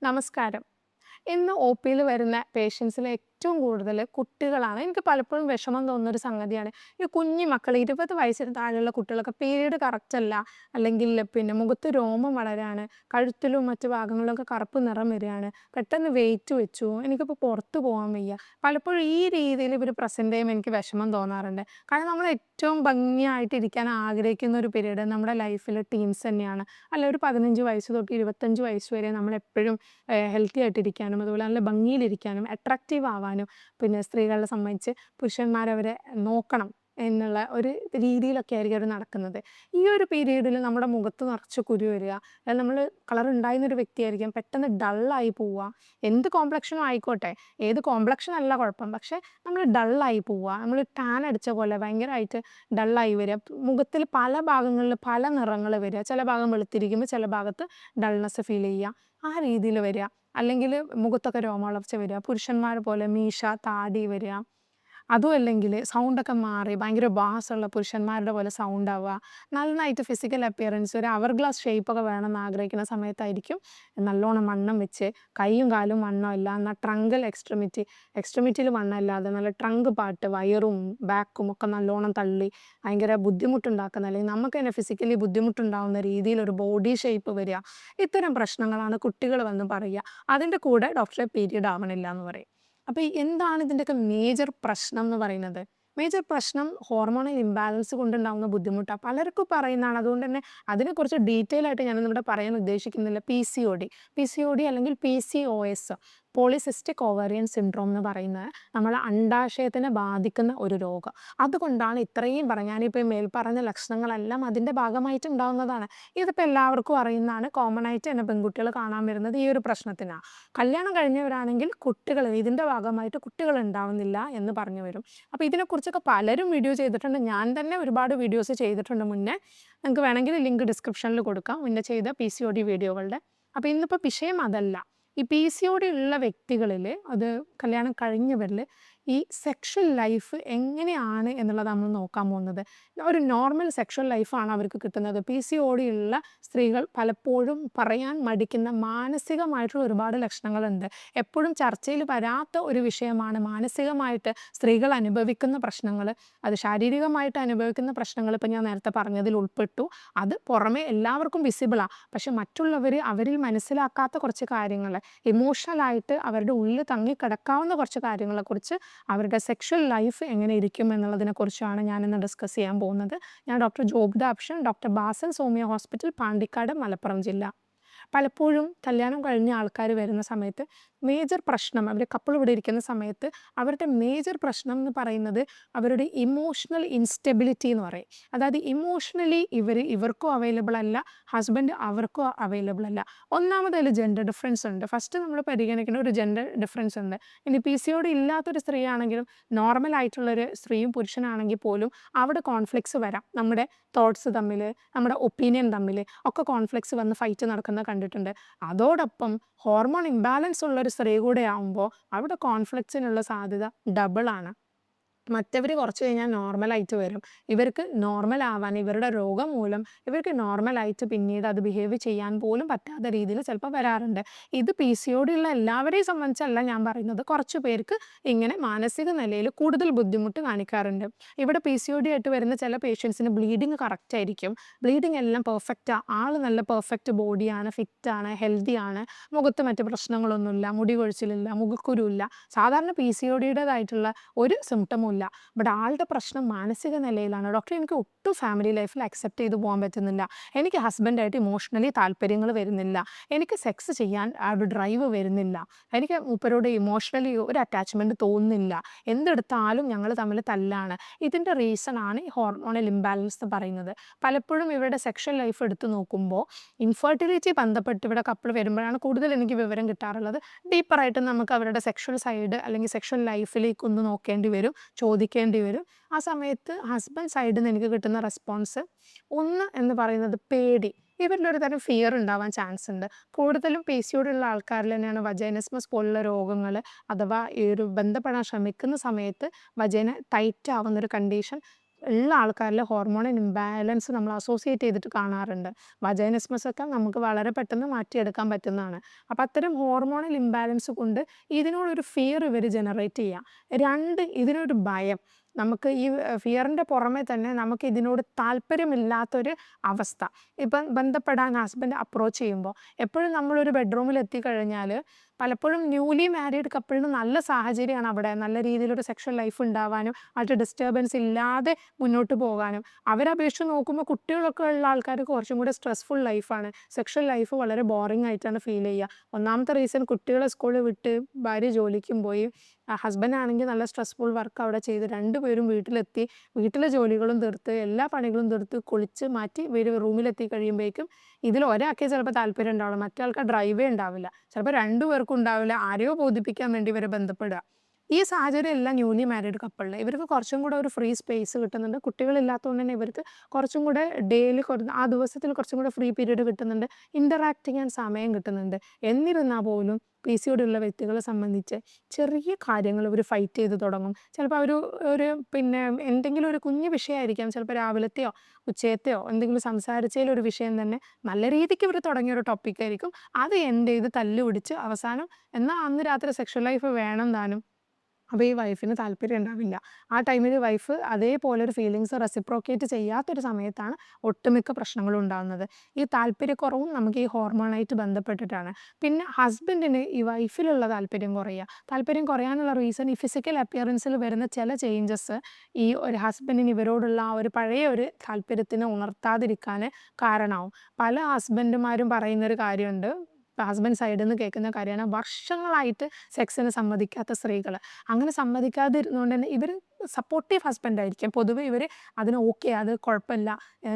നമസ്കാരം. ഇന്ന് ഒപിയിൽ വരുന്ന പേഷ്യൻസിൽ ഏറ്റവും കൂടുതൽ കുട്ടികളാണ്. എനിക്ക് പലപ്പോഴും വിഷമം തോന്നുന്നൊരു സംഗതിയാണ്. ഈ കുഞ്ഞി മക്കൾ 20 വയസ്സിന് താഴെയുള്ള കുട്ടികളൊക്കെ പീരീഡ് കറക്റ്റ് അല്ല, അല്ലെങ്കിൽ പിന്നെ മുഖത്ത് രോമം വളരാണ്, കഴുത്തിലും മറ്റു ഭാഗങ്ങളിലൊക്കെ കറുപ്പ് നിറം വരികയാണ്, പെട്ടെന്ന് വെയിറ്റ് വെച്ചു, എനിക്കിപ്പോൾ പുറത്ത് പോകാൻ വയ്യ. പലപ്പോഴും ഈ രീതിയിൽ ഇവർ പ്രസൻറ്റ് ചെയ്യുമ്പോൾ എനിക്ക് വിഷമം തോന്നാറുണ്ട്. കാരണം നമ്മൾ ഏറ്റവും ഭംഗിയായിട്ട് ഇരിക്കാൻ ആഗ്രഹിക്കുന്ന ഒരു പീരീഡ് നമ്മുടെ ലൈഫിൽ ടീൻസ് തന്നെയാണ്. അല്ല, ഒരു 15 വയസ്സ് തൊട്ട് 25 വയസ്സ് വരെ നമ്മളെപ്പോഴും ഹെൽത്തി ആയിട്ടിരിക്കാനും അതുപോലെ നല്ല ഭംഗിയിലിരിക്കാനും അട്രാക്റ്റീവ് ആവാനും പിന്നെ സ്ത്രീകളെ സംബന്ധിച്ച് പുരുഷന്മാരവരെ നോക്കണം എന്നുള്ള ഒരു രീതിയിലൊക്കെ ആയിരിക്കും അവർ നടക്കുന്നത്. ഈ ഒരു പീരീഡിൽ നമ്മുടെ മുഖത്ത് നിറച്ച് കുരു വരിക, അല്ലെങ്കിൽ നമ്മൾ കളർ ഉണ്ടായിരുന്നൊരു വ്യക്തിയായിരിക്കാം പെട്ടെന്ന് ഡള്ളായി പോവുക. എന്ത് കോംപ്ലക്ഷനും ആയിക്കോട്ടെ, ഏത് കോംപ്ലക്ഷൻ അല്ല കുഴപ്പം, പക്ഷേ നമ്മൾ ഡള്ളായി പോവുക, നമ്മൾ ടാൻ അടിച്ച പോലെ ഭയങ്കരമായിട്ട് ഡള്ളായി വരിക, മുഖത്തിൽ പല ഭാഗങ്ങളിൽ പല നിറങ്ങൾ വരിക, ചില ഭാഗം വെളുത്തിരിക്കുമ്പോൾ ചില ഭാഗത്ത് ഡൾനെസ് ഫീൽ ചെയ്യുക, ആ രീതിയിൽ വരിക. അല്ലെങ്കിൽ മുഖത്തൊക്കെ രോമവളർച്ച വരിക, പുരുഷന്മാരെ പോലെ മീശ താടി വരിക, അതും അല്ലെങ്കിൽ സൗണ്ടൊക്കെ മാറി ഭയങ്കര ബാസുള്ള പുരുഷന്മാരുടെ പോലെ സൗണ്ട് ആവുക, നന്നായിട്ട് ഫിസിക്കൽ അപ്പിയറൻസ് ഒരു അവർ ഗ്ലാസ് ഷേപ്പൊക്കെ വേണമെന്ന് ആഗ്രഹിക്കുന്ന സമയത്തായിരിക്കും നല്ലോണം വണ്ണം വെച്ച്, കൈയും കാലും വണ്ണമല്ല എന്നാൽ ട്രങ്കൽ എക്സ്ട്രിമിറ്റിയിൽ വണ്ണമില്ലാതെ നല്ല ട്രങ്ക് പാട്ട് വയറും ബാക്കും ഒക്കെ നല്ലോണം തള്ളി ഭയങ്കര ബുദ്ധിമുട്ടുണ്ടാക്കുന്ന, അല്ലെങ്കിൽ നമുക്ക് തന്നെ ഫിസിക്കലി ബുദ്ധിമുട്ടുണ്ടാകുന്ന രീതിയിലൊരു ബോഡി ഷേപ്പ് വരിക. ഇത്തരം പ്രശ്നങ്ങളാണ് കുട്ടികൾ വന്ന് പറയുക. അതിൻ്റെ കൂടെ ഡോക്ടറെ പീരീഡ് ആവണില്ല എന്ന് പറയും. അപ്പോൾ എന്താണ് ഇതിൻ്റെയൊക്കെ മേജർ പ്രശ്നം എന്ന് പറയുന്നത്? മേജർ പ്രശ്നം ഹോർമോണൽ ഇംബാലൻസ് കൊണ്ടുണ്ടാകുന്ന ബുദ്ധിമുട്ടാണ്. പലർക്കും പറയുന്നതാണ്. അതുകൊണ്ട് തന്നെ അതിനെക്കുറിച്ച് ഡീറ്റെയിൽ ആയിട്ട് ഞാനിന്നിവിടെ പറയാൻ ഉദ്ദേശിക്കുന്നില്ല. പി സി ഒ ഡി അല്ലെങ്കിൽ PCOS, പോളിസിസ്റ്റിക് ഓവേറിയൻ സിൻഡ്രോം എന്ന് പറയുന്നത് നമ്മളെ അണ്ഡാശയത്തിനെ ബാധിക്കുന്ന ഒരു രോഗം. അതുകൊണ്ടാണ് ഇത്രയും ഞാനിപ്പോൾ ഈ മേൽപ്പറഞ്ഞ ലക്ഷണങ്ങളെല്ലാം അതിൻ്റെ ഭാഗമായിട്ട് ഉണ്ടാകുന്നതാണ്. ഇതിപ്പോൾ എല്ലാവർക്കും അറിയുന്നതാണ്. കോമൺ ആയിട്ട് തന്നെ പെൺകുട്ടികൾ കാണാൻ വരുന്നത് ഈ ഒരു പ്രശ്നത്തിനാണ്. കല്യാണം കഴിഞ്ഞവരാണെങ്കിൽ കുട്ടികൾ ഇതിൻ്റെ ഭാഗമായിട്ട് കുട്ടികൾ ഉണ്ടാവുന്നില്ല എന്ന് പറഞ്ഞു വരും. അപ്പോൾ ഇതിനെക്കുറിച്ചൊക്കെ പലരും വീഡിയോ ചെയ്തിട്ടുണ്ട്. ഞാൻ തന്നെ ഒരുപാട് വീഡിയോസ് ചെയ്തിട്ടുണ്ട് മുന്നേ. നിങ്ങൾക്ക് വേണമെങ്കിൽ ലിങ്ക് ഡിസ്ക്രിപ്ഷനിൽ കൊടുക്കാം, മുന്നേ ചെയ്ത PCOD വീഡിയോകളുടെ. അപ്പോൾ ഇന്നിപ്പോൾ വിഷയം അതല്ല. ഈ PCOD ഉള്ള വ്യക്തികളിൽ, അത് കല്യാണം കഴിഞ്ഞവരിൽ ഈ സെക്ഷൽ ലൈഫ് എങ്ങനെയാണ് എന്നുള്ളത് നമ്മൾ നോക്കാൻ പോകുന്നത്. ഒരു നോർമൽ സെക്ഷൽ ലൈഫാണ് അവർക്ക് കിട്ടുന്നത്. PCOD ഉള്ള സ്ത്രീകൾ പലപ്പോഴും പറയാൻ മടിക്കുന്ന മാനസികമായിട്ടുള്ള ഒരുപാട് ലക്ഷണങ്ങളുണ്ട്. എപ്പോഴും ചർച്ചയിൽ വരാത്ത ഒരു വിഷയമാണ് മാനസികമായിട്ട് സ്ത്രീകൾ അനുഭവിക്കുന്ന പ്രശ്നങ്ങൾ. അത് ശാരീരികമായിട്ട് അനുഭവിക്കുന്ന പ്രശ്നങ്ങൾ ഇപ്പോൾ ഞാൻ നേരത്തെ പറഞ്ഞതിൽ ഉൾപ്പെട്ടു. അത് പുറമെ എല്ലാവർക്കും വിസിബിളാണ്. പക്ഷെ മറ്റുള്ളവർ അവരിൽ മനസ്സിലാക്കാത്ത കുറച്ച് കാര്യങ്ങൾ, ഇമോഷണലായിട്ട് അവരുടെ ഉള്ളിൽ തങ്ങിക്കിടക്കാവുന്ന കുറച്ച് കാര്യങ്ങളെക്കുറിച്ച്, അവരുടെ സെക്ഷൽ ലൈഫ് എങ്ങനെ ഇരിക്കും എന്നുള്ളതിനെക്കുറിച്ചാണ് ഞാനിന്ന് ഡിസ്കസ് ചെയ്യാൻ പോകുന്നത്. ഞാൻ doctor job ദാപ്ഷൻ, doctor basal സോമിയ hospital, Pandikkad, Malappuram ജില്ല. പലപ്പോഴും കല്യാണം കഴിഞ്ഞ ആൾക്കാർ വരുന്ന സമയത്ത് മേജർ പ്രശ്നം, അവർ കപ്പിൾ ഇവിടെ ഇരിക്കുന്ന സമയത്ത് അവരുടെ മേജർ പ്രശ്നം എന്ന് പറയുന്നത് അവരുടെ ഇമോഷണൽ ഇൻസ്റ്റെബിലിറ്റി എന്ന് പറയും. അതായത് ഇമോഷണലി ഇവർക്കും അവൈലബിൾ അല്ല, ഹസ്ബൻഡ് അവർക്കും അവൈലബിൾ അല്ല. ഒന്നാമതിൽ ജെൻഡർ ഡിഫറൻസ് ഉണ്ട്. ഫസ്റ്റ് നമ്മൾ പരിഗണിക്കുന്ന ഒരു ജെൻഡർ ഡിഫറൻസ് ഉണ്ട്. ഇനി PCOD ഇല്ലാത്തൊരു സ്ത്രീ ആണെങ്കിലും നോർമൽ ആയിട്ടുള്ളൊരു സ്ത്രീയും പുരുഷനാണെങ്കിൽ പോലും അവിടെ കോൺഫ്ലിക്ട്സ് വരാം. നമ്മുടെ തോട്ട്സ് തമ്മിൽ, നമ്മുടെ ഒപ്പീനിയൻ തമ്മിൽ ഒക്കെ കോൺഫ്ലിക്ട്സ് വന്ന് ഫൈറ്റ് നടക്കുന്ന കണ്ടിട്ടുണ്ട്. അതോടൊപ്പം ഹോർമോൺ ഇംബാലൻസ് ഉള്ളൊരു സ്ത്രീ കൂടെ ആകുമ്പോൾ അവിടെ കോൺഫ്ലിക്ട്സിനുള്ള സാധ്യത ഡബിളാണ്. മറ്റവർ കുറച്ച് കഴിഞ്ഞാൽ നോർമലായിട്ട് വരും. ഇവർക്ക് നോർമൽ ആവാൻ, ഇവരുടെ രോഗം മൂലം ഇവർക്ക് നോർമലായിട്ട് പിന്നീട് അത് ബിഹേവ് ചെയ്യാൻ പോലും പറ്റാത്ത രീതിയിൽ ചിലപ്പോൾ വരാറുണ്ട്. ഇത് PCOD ഉള്ള എല്ലാവരെയും സംബന്ധിച്ചല്ല ഞാൻ പറയുന്നത്. കുറച്ച് പേർക്ക് ഇങ്ങനെ മാനസിക നിലയിൽ കൂടുതൽ ബുദ്ധിമുട്ട് കാണിക്കാറുണ്ട്. ഇവിടെ PCOD ആയിട്ട് വരുന്ന ചില പേഷ്യൻസിന് ബ്ലീഡിങ് കറക്റ്റ് ആയിരിക്കും. ബ്ലീഡിങ് എല്ലാം പെർഫെക്റ്റാണ്. ആൾ നല്ല പെർഫെക്റ്റ് ബോഡിയാണ്, ഫിറ്റാണ്, ഹെൽത്തിയാണ്, മുഖത്ത് മറ്റ് പ്രശ്നങ്ങളൊന്നുമില്ല, മുടി കൊഴിച്ചിലില്ല, മുഖക്കുരുവില്ല, സാധാരണ PCODയുടേതായിട്ടുള്ള ഒരു സിംറ്റമും ഇല്ല. ബട്ട് ആളുടെ പ്രശ്നം മാനസിക നിലയിലാണ്. ഡോക്ടർ, എനിക്ക് ഒട്ടും ഫാമിലി ലൈഫിൽ അക്സെപ്റ്റ് ചെയ്ത് പോകാൻ പറ്റുന്നില്ല, എനിക്ക് ഹസ്ബൻഡായിട്ട് ഇമോഷണലി താല്പര്യങ്ങൾ വരുന്നില്ല, എനിക്ക് സെക്സ് ചെയ്യാൻ ആ ഒരു ഡ്രൈവ് വരുന്നില്ല, എനിക്ക് മൂപ്പരോട് ഇമോഷണലി ഒരു അറ്റാച്ച്മെൻറ്റ് തോന്നുന്നില്ല, എന്തെടുത്താലും ഞങ്ങൾ തമ്മിൽ തല്ലാണ്. ഇതിൻ്റെ റീസണാണ് ഈ ഹോർമോണൽ ഇംബാലൻസ് എന്ന് പറയുന്നത്. പലപ്പോഴും ഇവരുടെ സെക്ഷൽ ലൈഫ് എടുത്ത് നോക്കുമ്പോൾ ഇൻഫെർട്ടിലിറ്റി ബന്ധപ്പെട്ട് ഇവിടെ കപ്പിൾ വരുമ്പോഴാണ് കൂടുതൽ എനിക്ക് വിവരം കിട്ടാറുള്ളത്. ഡീപ്പറായിട്ട് നമുക്ക് അവരുടെ സെക്ഷൽ സൈഡ് അല്ലെങ്കിൽ സെക്ഷൽ ലൈഫിലേക്ക് ഒന്ന് നോക്കേണ്ടി വരും, ചോദിക്കേണ്ടി വരും. ആ സമയത്ത് ഹസ്ബൻഡ് സൈഡിൽ നിന്ന് എനിക്ക് കിട്ടുന്ന റെസ്പോൺസ് ഒന്ന് എന്ന് പറയുന്നത് പേടി. ഇവരിലൊരു തരം ഫിയർ ഉണ്ടാവാൻ ചാൻസ് ഉണ്ട്. കൂടുതലും PCOD ഉള്ള ആൾക്കാരിൽ തന്നെയാണ് വജൈനിസ്മസ് പോലുള്ള രോഗങ്ങൾ, അഥവാ ഈ ഒരു ബന്ധപ്പെടാൻ ശ്രമിക്കുന്ന സമയത്ത് വജൈന ടൈറ്റ് ആവുന്നൊരു കണ്ടീഷൻ ഉള്ള ആൾക്കാരിൽ ഹോർമോണൽ ഇംബാലൻസ് നമ്മൾ അസോസിയേറ്റ് ചെയ്തിട്ട് കാണാറുണ്ട്. വജൈനിസ്മസ് ഒക്കെ നമുക്ക് വളരെ പെട്ടെന്ന് മാറ്റിയെടുക്കാൻ പറ്റുന്നതാണ്. അപ്പോൾ അത്തരം ഹോർമോണൽ ഇംബാലൻസ് കൊണ്ട് ഇതിനോടൊരു ഫിയർ ഇവർ ജനറേറ്റ് ചെയ്യുക. 2 ഇതിനൊരു ഭയം. നമുക്ക് ഈ ഫിയറിൻ്റെ പുറമെ തന്നെ നമുക്ക് ഇതിനോട് താല്പര്യമില്ലാത്തൊരു അവസ്ഥ. ഇപ്പം ബന്ധപ്പെടാൻ ഹസ്ബൻഡ് അപ്രോച്ച് ചെയ്യുമ്പോൾ എപ്പോഴും നമ്മളൊരു ബെഡ്റൂമിൽ എത്തിക്കഴിഞ്ഞാൽ പലപ്പോഴും ന്യൂലി മാരീഡ് കപ്പിളിന് നല്ല സാഹചര്യമാണ് അവിടെ നല്ല രീതിയിലൊരു സെക്ഷൽ ലൈഫ് ഉണ്ടാവാനും മറ്റ് ഡിസ്റ്റർബൻസ് ഇല്ലാതെ മുന്നോട്ട് പോകാനും. അവരപേക്ഷിച്ച് നോക്കുമ്പോൾ കുട്ടികളൊക്കെ ഉള്ള ആൾക്കാർക്ക് കുറച്ചും കൂടെ സ്ട്രെസ്ഫുൾ ലൈഫാണ്. സെക്ഷൽ ലൈഫ് വളരെ ബോറിംഗ് ആയിട്ടാണ് ഫീൽ ചെയ്യുക. ഒന്നാമത്തെ റീസൺ കുട്ടികളെ സ്കൂളിൽ വിട്ട് ഭാര്യ ജോലിക്കും പോയി, ഹസ്ബൻഡ് ആണെങ്കിൽ നല്ല സ്ട്രെസ്ഫുൾ വർക്ക് അവിടെ ചെയ്ത് രണ്ടുപേരും വീട്ടിലെത്തി വീട്ടിലെ ജോലികളും തീർത്ത് എല്ലാ പണികളും തീർത്ത് കുളിച്ച് മാറ്റി റൂമിലെത്തി കഴിയുമ്പോഴേക്കും ഇതിൽ ഒരാൾക്കേ ചിലപ്പോൾ താല്പര്യം ഉണ്ടാവുള്ളൂ, മറ്റേ ആൾക്ക് ഡ്രൈവേ ഉണ്ടാവില്ല, ചിലപ്പോൾ രണ്ടുപേർക്കും ഉണ്ടാവില്ല. ആരെയോ ബോധിപ്പിക്കാൻ വേണ്ടി ഇവരെ ബന്ധപ്പെടുക. ഈ സാഹചര്യം എല്ലാം ന്യൂലി മാരീഡ് കപ്പിളിൽ ഇവർക്ക് കുറച്ചും കൂടെ ഒരു ഫ്രീ സ്പേസ് കിട്ടുന്നുണ്ട്. കുട്ടികളില്ലാത്തതുകൊണ്ട് തന്നെ ഇവർക്ക് കുറച്ചും കൂടെ ഡെയിലി ആ ദിവസത്തിൽ കുറച്ചും കൂടെ ഫ്രീ പീരീഡ് കിട്ടുന്നുണ്ട്, ഇൻ്ററാക്ട് ചെയ്യാൻ സമയം കിട്ടുന്നുണ്ട്. എന്നിരുന്നാൽ പോലും PCOD ഉള്ള വ്യക്തികളെ സംബന്ധിച്ച് ചെറിയ കാര്യങ്ങൾ ഇവർ ഫൈറ്റ് ചെയ്ത് തുടങ്ങും. ചിലപ്പോൾ അവർ ഒരു പിന്നെ എന്തെങ്കിലും ഒരു കുഞ്ഞു വിഷയമായിരിക്കാം, ചിലപ്പോൾ രാവിലത്തെയോ ഉച്ചയത്തെയോ എന്തെങ്കിലും സംസാരിച്ചതിലൊരു വിഷയം തന്നെ നല്ല രീതിക്ക് ഇവർ തുടങ്ങിയൊരു ടോപ്പിക്കായിരിക്കും. അത് എൻഡ് ചെയ്ത് തല്ല് പിടിച്ച് അവസാനം എന്നാൽ അന്ന് രാത്രി സെക്ഷൽ ലൈഫ് വേണം താനും. അപ്പോൾ ഈ വൈഫിന് താല്പര്യം ഉണ്ടാവില്ല. ആ ടൈമിൽ വൈഫ് അതേപോലെ ഒരു ഫീലിങ്സ് റെസിപ്രോക്കേറ്റ് ചെയ്യാത്തൊരു സമയത്താണ് ഒട്ടുമിക്ക പ്രശ്നങ്ങളും ഉണ്ടാകുന്നത്. ഈ താല്പര്യക്കുറവും നമുക്ക് ഈ ഹോർമോണായിട്ട് ബന്ധപ്പെട്ടിട്ടാണ്. പിന്നെ ഹസ്ബൻഡിന് ഈ വൈഫിലുള്ള താല്പര്യം കുറയുക. താല്പര്യം കുറയാനുള്ള റീസൺ ഈ ഫിസിക്കൽ അപ്പിയറൻസിൽ വരുന്ന ചില ചേഞ്ചസ് ഈ ഒരു ഹസ്ബൻഡിന് ഇവരോടുള്ള ആ ഒരു പഴയ ഒരു താല്പര്യത്തിനെ ഉണർത്താതിരിക്കാൻ കാരണമാവും. പല ഹസ്ബൻഡുമാരും പറയുന്നൊരു കാര്യമുണ്ട്, ഹസ്ബൻഡ് സൈഡിൽ നിന്ന് കേൾക്കുന്ന കാര്യമാണ്, വർഷങ്ങളായിട്ട് സെക്സിന് സമ്മതിക്കാത്ത സ്ത്രീകൾ. അങ്ങനെ സമ്മതിക്കാതിരുന്നുകൊണ്ട് തന്നെ ഇവർ സപ്പോർട്ടീവ് ഹസ്ബൻഡ് ആയിരിക്കും. പൊതുവെ ഇവർ അതിന് ഓക്കെ, അത് കുഴപ്പമില്ല,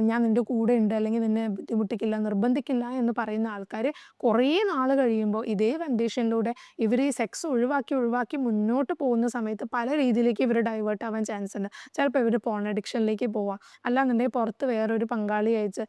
ഞാൻ നിൻ്റെ കൂടെ ഉണ്ട്, അല്ലെങ്കിൽ നിന്നെ ബുദ്ധിമുട്ടിക്കില്ല, നിർബന്ധിക്കില്ല എന്ന് പറയുന്ന ആൾക്കാർ കുറേ നാൾ കഴിയുമ്പോൾ ഇതേ കണ്ടീഷനിലൂടെ ഇവർ ഈ സെക്സ് ഒഴിവാക്കി മുന്നോട്ട് പോകുന്ന സമയത്ത് പല രീതിയിലേക്ക് ഇവർ ഡൈവേർട്ട് ആവാൻ ചാൻസ് ഉണ്ട്. ചിലപ്പോൾ ഇവർ പോൺ അഡിക്ഷനിലേക്ക് പോവാം, അല്ലാന്നുണ്ടെങ്കിൽ പുറത്ത് വേറൊരു പങ്കാളി അയച്ച്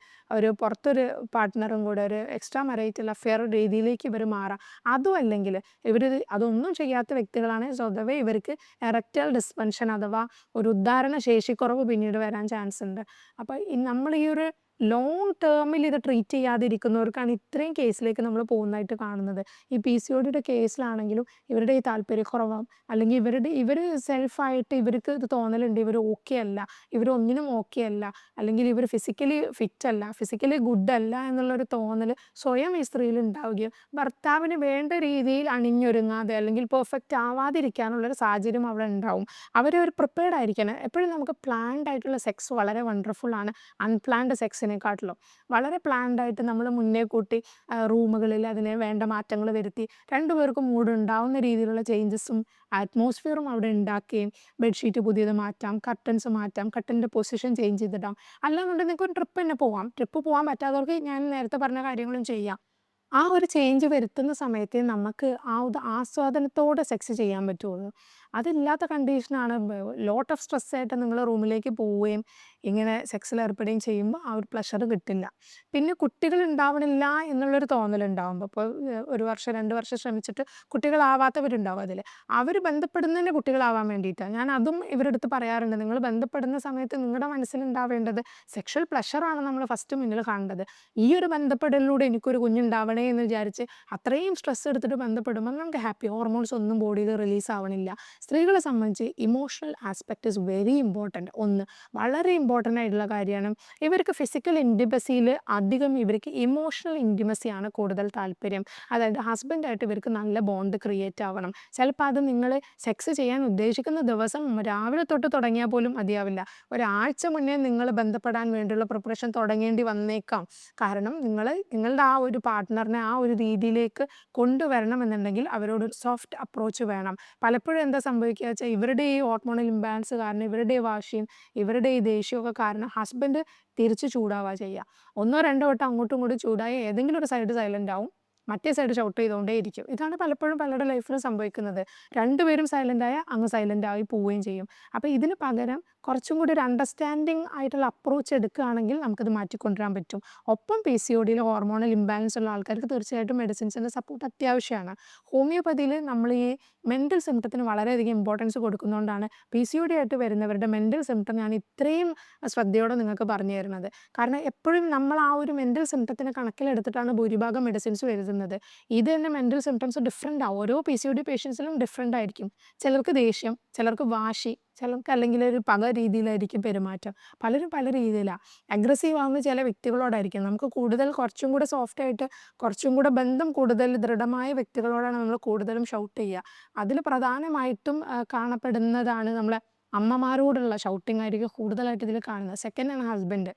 പുറത്തൊരു പാർട്ട്ണറും കൂടെ ഒരു എക്സ്ട്രാ മറൈറ്റൽ അഫെയർ രീതിയിലേക്ക് ഇവർ മാറാം. അതും അല്ലെങ്കിൽ ഇവർ അതൊന്നും ചെയ്യാത്ത വ്യക്തികളാണ്, സ്വതവേ ഇവർക്ക് എറക്റ്റൽ ഡിസ്ഫങ്ഷൻ അഥവാ ഒരു ഉദ്ധാരണ ശേഷിക്കുറവ് പിന്നീട് വരാൻ ചാൻസ് ഉണ്ട്. അപ്പോൾ നമ്മൾ ഈ ഒരു ലോങ് ടേമിൽ ഇത് ട്രീറ്റ് ചെയ്യാതിരിക്കുന്നവർക്കാണ് ഇത്രയും കേസിലേക്ക് നമ്മൾ പോകുന്നതായിട്ട് കാണുന്നത്. ഈ PCODയുടെ കേസിലാണെങ്കിലും ഇവരുടെ ഈ താല്പര്യക്കുറവാം, അല്ലെങ്കിൽ ഇവർ സെൽഫായിട്ട് ഇവർക്ക് ഇത് തോന്നലുണ്ട് ഇവർ ഓക്കെ അല്ല, ഇവരൊന്നിനും ഓക്കെ അല്ല, അല്ലെങ്കിൽ ഇവർ ഫിസിക്കലി ഫിറ്റ് അല്ല, ഫിസിക്കലി ഗുഡ് അല്ല എന്നുള്ളൊരു തോന്നൽ സ്വയം ഈ സ്ത്രീയിൽ ഉണ്ടാവുകയും ഭർത്താവിന് വേണ്ട രീതിയിൽ അണിഞ്ഞൊരുങ്ങാതെ അല്ലെങ്കിൽ പെർഫെക്റ്റ് ആവാതിരിക്കാനുള്ളൊരു സാഹചര്യം അവിടെ ഉണ്ടാവും. ഒരു പ്രിപ്പയർഡ് ആയിരിക്കണം. എപ്പോഴും നമുക്ക് പ്ലാൻഡ് ആയിട്ടുള്ള സെക്സ് വളരെ വണ്ടർഫുൾ ആണ്, അൺപ്ലാൻഡ് സെക്സിനെക്കാട്ടിലും വളരെ പ്ലാൻഡ് ആയിട്ട് നമ്മൾ മുന്നേ കൂട്ടി റൂമുകളിൽ അതിന് വേണ്ട മാറ്റങ്ങൾ വരുത്തി രണ്ടുപേർക്കും മൂഡ് ഉണ്ടാവുന്ന രീതിയിലുള്ള ചേഞ്ചസും അറ്റ്മോസ്ഫിയറും അവിടെ ഉണ്ടാക്കുകയും ബെഡ്ഷീറ്റ് പുതിയത് മാറ്റാം, കർട്ടൻസ് മാറ്റാം, കർട്ടൻ്റെ പൊസിഷൻ ചേഞ്ച് ചെയ്തിടാം. അല്ലാന്നുണ്ടെങ്കിൽ നിങ്ങൾക്ക് ഒരു ട്രിപ്പ് തന്നെ പോവാം. ട്രിപ്പ് പോകാൻ പറ്റാത്തവർക്ക് ഞാൻ നേരത്തെ പറഞ്ഞ കാര്യങ്ങളും ചെയ്യാം. ആ ഒരു ചേഞ്ച് വരുത്തുന്ന സമയത്ത് നമുക്ക് ആ ഒരു ആസ്വാദനത്തോടെ സെക്സ് ചെയ്യാൻ പറ്റുള്ളൂ. അതില്ലാത്ത കണ്ടീഷനാണ് ലോട്ട് ഓഫ് സ്ട്രെസ്സായിട്ട് നിങ്ങൾ റൂമിലേക്ക് പോവുകയും ഇങ്ങനെ സെക്സിൽ ഏർപ്പെടുകയും ചെയ്യുമ്പോൾ ആ ഒരു പ്ലഷർ കിട്ടില്ല. പിന്നെ കുട്ടികൾ ഉണ്ടാവണില്ല എന്നുള്ളൊരു തോന്നലുണ്ടാകുമ്പോൾ, ഇപ്പോൾ 1 വർഷം 2 വർഷം ശ്രമിച്ചിട്ട് കുട്ടികളാവാത്തവരുണ്ടാവും. അവർ ബന്ധപ്പെടുന്നതിന് കുട്ടികളാവാൻ വേണ്ടിയിട്ടാണ്. ഞാൻ അതും ഇവരെടുത്ത് പറയാറുണ്ട്, നിങ്ങൾ ബന്ധപ്പെടുന്ന സമയത്ത് നിങ്ങളുടെ മനസ്സിലുണ്ടാവേണ്ടത് സെക്ഷൽ പ്ലഷറാണ് നമ്മൾ ഫസ്റ്റ് മുന്നിൽ കാണേണ്ടത്. ഈ ഒരു ബന്ധപ്പെടലിലൂടെ എനിക്കൊരു കുഞ്ഞുണ്ടാവണേ എന്ന് വിചാരിച്ച് അത്രയും സ്ട്രെസ് എടുത്തിട്ട് ബന്ധപ്പെടുമ്പോൾ നമുക്ക് ഹാപ്പി ഹോർമോൺസ് ഒന്നും ബോഡിയിൽ റിലീസ് ആവണില്ല. സ്ത്രീകളെ സംബന്ധിച്ച് emotional aspect is very important. വളരെ ഇമ്പോർട്ടൻ്റ് ആയിട്ടുള്ള കാര്യമാണ്. ഇവർക്ക് ഫിസിക്കൽ ഇൻറ്റിമസിയിൽ അധികം ഇവർക്ക് ഇമോഷണൽ ഇൻറ്റിമസിയാണ് കൂടുതൽ താല്പര്യം. അതായത് ഹസ്ബൻഡായിട്ട് ഇവർക്ക് നല്ല ബോണ്ട് ക്രിയേറ്റ് ആവണം. ചിലപ്പോൾ അത് നിങ്ങൾ സെക്സ് ചെയ്യാൻ ഉദ്ദേശിക്കുന്ന ദിവസം രാവിലെ തൊട്ട് തുടങ്ങിയാൽ പോലും മതിയാവില്ല. ഒരാഴ്ച മുന്നേ നിങ്ങൾ ബന്ധപ്പെടാൻ വേണ്ടിയുള്ള പ്രിപ്പറേഷൻ തുടങ്ങേണ്ടി വന്നേക്കാം. കാരണം നിങ്ങളുടെ ആ ഒരു പാർട്ട്ണറിനെ ആ ഒരു രീതിയിലേക്ക് കൊണ്ടുവരണമെന്നുണ്ടെങ്കിൽ അവരോട് ഒരു സോഫ്റ്റ് അപ്രോച്ച് വേണം. പലപ്പോഴും എന്താ സംഭവിക്കുക വെച്ചാൽ ഇവരുടെ ഈ ഹോർമോണൽ ഇംബാലൻസ് കാരണം ഇവരുടെ ഈ വാശിയും ഇവരുടെ ഈ ദേഷ്യമൊക്കെ കാരണം ഹസ്ബൻഡ് തിരിച്ച് ചൂടാവുക ചെയ്യുക. 1-2 വട്ടം അങ്ങോട്ടും ഇങ്ങോട്ടും ചൂടായി ഏതെങ്കിലും ഒരു സൈഡ് സൈലൻ്റ് ആവും, മറ്റേ സൈഡ് ഷൗട്ട് ചെയ്തുകൊണ്ടേ ഇരിക്കും. ഇതാണ് പലപ്പോഴും പലരുടെ ലൈഫിൽ സംഭവിക്കുന്നത്. രണ്ടുപേരും സൈലൻ്റായ അങ്ങ് സൈലൻ്റ് ആയി പോവുകയും ചെയ്യും. അപ്പോൾ ഇതിന് പകരം കുറച്ചും കൂടി ഒരു അണ്ടർസ്റ്റാൻഡിങ് ആയിട്ടുള്ള അപ്രോച്ച് എടുക്കുകയാണെങ്കിൽ നമുക്കത് മാറ്റിക്കൊണ്ടുവരാൻ പറ്റും. ഒപ്പം PCODയിൽ ഹോർമോണൽ ഇംബാലൻസ് ഉള്ള ആൾക്കാർക്ക് തീർച്ചയായിട്ടും മെഡിസിൻസിൻ്റെ സപ്പോർട്ട് അത്യാവശ്യമാണ്. ഹോമിയോപ്പതിയിൽ നമ്മൾ ഈ മെൻ്റൽ സിംറ്റത്തിന് വളരെയധികം ഇമ്പോർട്ടൻസ് കൊടുക്കുന്നതുകൊണ്ടാണ് PCOD ആയിട്ട് വരുന്നവരുടെ മെൻ്റൽ സിംറ്റം ഞാൻ ഇത്രയും ശ്രദ്ധയോടെ നിങ്ങൾക്ക് പറഞ്ഞു തരുന്നത്. കാരണം എപ്പോഴും നമ്മൾ ആ ഒരു മെൻ്റൽ സിംറ്റത്തിനെ കണക്കിലെടുത്തിട്ടാണ് ഭൂരിഭാഗം മെഡിസിൻസും എഴുതുന്നത്. ഇത് തന്നെ മെൻ്റൽ സിംറ്റംസ് ഡിഫറെൻ്റ് ആവും. ഓരോ PCOD പേഷ്യൻസിലും ഡിഫറെൻ്റ് ആയിരിക്കും. ചിലർക്ക് ദേഷ്യം, ചിലർക്ക് വാശി, ചിലർക്ക് അല്ലെങ്കിൽ ഒരു പക രീതിയിലായിരിക്കും പെരുമാറ്റം. പലരും പല രീതിയിലാണ്. അഗ്രസീവ് ആവുന്ന ചില വ്യക്തികളോടായിരിക്കും. നമുക്ക് കൂടുതൽ കുറച്ചും കൂടെ സോഫ്റ്റ് ആയിട്ട് കുറച്ചും കൂടെ ബന്ധം കൂടുതൽ ദൃഢമായ വ്യക്തികളോടാണ് നമ്മൾ കൂടുതലും ഷൗട്ട് ചെയ്യുക. അതിൽ പ്രധാനമായിട്ടും കാണപ്പെടുന്നതാണ് നമ്മളെ അമ്മമാരോടുള്ള ഷൗട്ടിംഗ് ആയിരിക്കും കൂടുതലായിട്ട് ഇതിൽ കാണുന്നത്. സെക്കൻഡ് ആണ് ഹസ്ബൻഡ്.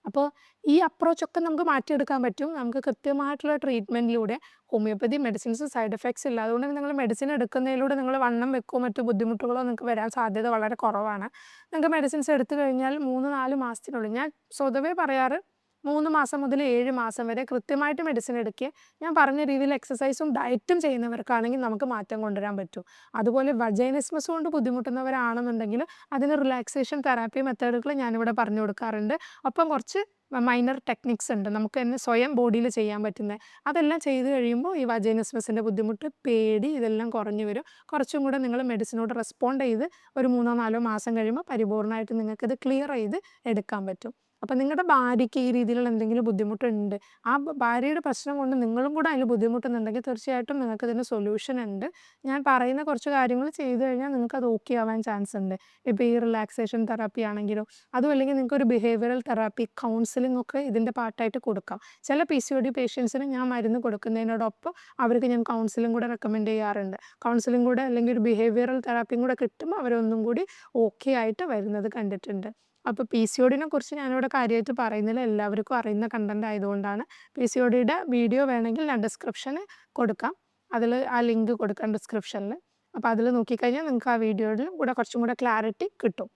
അപ്പോൾ ഈ അപ്രോച്ചൊക്കെ നമുക്ക് മാറ്റിയെടുക്കാൻ പറ്റും. നമുക്ക് കൃത്യമായിട്ടുള്ള ട്രീറ്റ്മെൻറ്റിലൂടെ. ഹോമിയോപ്പതി മെഡിസിൻസ് സൈഡ് എഫക്ട്സ് ഇല്ല. അതുകൊണ്ട് നിങ്ങൾ മെഡിസിൻ എടുക്കുന്നതിലൂടെ നിങ്ങൾ വണ്ണം വെക്കോ മറ്റു ബുദ്ധിമുട്ടുകളോ നിങ്ങൾക്ക് വരാൻ സാധ്യത വളരെ കുറവാണ്. നിങ്ങൾക്ക് മെഡിസിൻസ് എടുത്തു കഴിഞ്ഞാൽ 3-4 മാസത്തിനുള്ളിൽ, ഞാൻ സ്വതവേ പറയാറ് 3 മാസം മുതൽ 7 മാസം വരെ കൃത്യമായിട്ട് മെഡിസിൻ എടുക്കുക. ഞാൻ പറഞ്ഞ രീതിയിൽ എക്സസൈസും ഡയറ്റും ചെയ്യുന്നവർക്കാണെങ്കിൽ നമുക്ക് മാറ്റം കൊണ്ടുവരാൻ പറ്റും. അതുപോലെ വജൈനിസ്മസ് കൊണ്ട് ബുദ്ധിമുട്ടുന്നവരാണെന്നുണ്ടെങ്കിൽ അതിന് റിലാക്സേഷൻ തെറാപ്പി മെത്തേഡുകൾ ഞാനിവിടെ പറഞ്ഞു കൊടുക്കാറുണ്ട്. ഒപ്പം കുറച്ച് മൈനർ ടെക്നിക്സ് ഉണ്ട് നമുക്ക് തന്നെ സ്വയം ബോഡിയിൽ ചെയ്യാൻ പറ്റുന്നത്. അതെല്ലാം ചെയ്ത് കഴിയുമ്പോൾ ഈ വജൈനിസ്മസിൻ്റെ ബുദ്ധിമുട്ട്, പേടി ഇതെല്ലാം കുറഞ്ഞു വരും. കുറച്ചും കൂടെ നിങ്ങൾ മെഡിസിനോട് റെസ്പോണ്ട് ചെയ്ത് ഒരു 3-4 മാസം കഴിയുമ്പോൾ പരിപൂർണ്ണമായിട്ട് നിങ്ങൾക്കിത് ക്ലിയർ ചെയ്ത് എടുക്കാൻ പറ്റും. അപ്പം നിങ്ങളുടെ ഭാര്യയ്ക്ക് ഈ രീതിയിലുള്ള എന്തെങ്കിലും ബുദ്ധിമുട്ടുണ്ട്, ആ ഭാര്യയുടെ പ്രശ്നം കൊണ്ട് നിങ്ങളും കൂടെ അതിൽ ബുദ്ധിമുട്ടുന്നുണ്ടെങ്കിൽ തീർച്ചയായിട്ടും നിങ്ങൾക്കതിന് സൊല്യൂഷൻ ഉണ്ട്. ഞാൻ പറയുന്ന കുറച്ച് കാര്യങ്ങൾ ചെയ്തു കഴിഞ്ഞാൽ നിങ്ങൾക്കത് ഓക്കെ ആവാൻ ചാൻസ് ഉണ്ട്. ഇപ്പോൾ ഈ റിലാക്സേഷൻ തെറാപ്പി ആണെങ്കിലോ, അതും അല്ലെങ്കിൽ നിങ്ങൾക്കൊരു ബിഹേവിയറൽ തെറാപ്പി, കൗൺസിലിംഗ് ഒക്കെ ഇതിൻ്റെ പാർട്ടായിട്ട് കൊടുക്കാം. ചില PCOD പേഷ്യൻസിന് ഞാൻ മരുന്ന് കൊടുക്കുന്നതിനോടൊപ്പം അവർക്ക് ഞാൻ കൗൺസിലിംഗ് കൂടെ റെക്കമെൻഡ് ചെയ്യാറുണ്ട്. കൗൺസിലിംഗ് കൂടെ അല്ലെങ്കിൽ ഒരു ബിഹേവിയറൽ തെറാപ്പിയും കൂടെ കിട്ടുമ്പോൾ അവരൊന്നും കൂടി ഓക്കെ ആയിട്ട് വരുന്നത് കണ്ടിട്ടുണ്ട്. അപ്പോൾ PCODനെ കുറിച്ച് ഞാനിവിടെ കാര്യമായിട്ട് പറയുന്നില്ല, എല്ലാവർക്കും അറിയുന്ന കണ്ടന്റ് ആയതുകൊണ്ടാണ്. PCODയുടെ വീഡിയോ വേണമെങ്കിൽ ഞാൻ ഡിസ്ക്രിപ്ഷന് കൊടുക്കാം. അതിൽ ആ ലിങ്ക് കൊടുക്കാം ഡിസ്ക്രിപ്ഷനിൽ. അപ്പോൾ അതിൽ നോക്കിക്കഴിഞ്ഞാൽ നിങ്ങൾക്ക് ആ വീഡിയോയിൽ കൂടെ കുറച്ചും കൂടെ ക്ലാരിറ്റി കിട്ടും.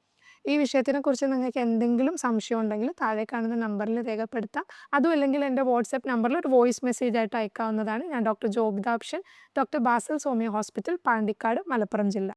ഈ വിഷയത്തിനെക്കുറിച്ച് നിങ്ങൾക്ക് എന്തെങ്കിലും സംശയം ഉണ്ടെങ്കിൽ താഴെ കാണുന്ന നമ്പറിൽ രേഖപ്പെടുത്താം. അതും അല്ലെങ്കിൽ എൻ്റെ വാട്സാപ്പ് നമ്പറിൽ ഒരു വോയിസ് മെസ്സേജ് ആയിട്ട് അയക്കാവുന്നതാണ്. ഞാൻ doctor Jobithapshan, doctor Basil's homeo hospital, Pandikkad, Malappuram ജില്ല.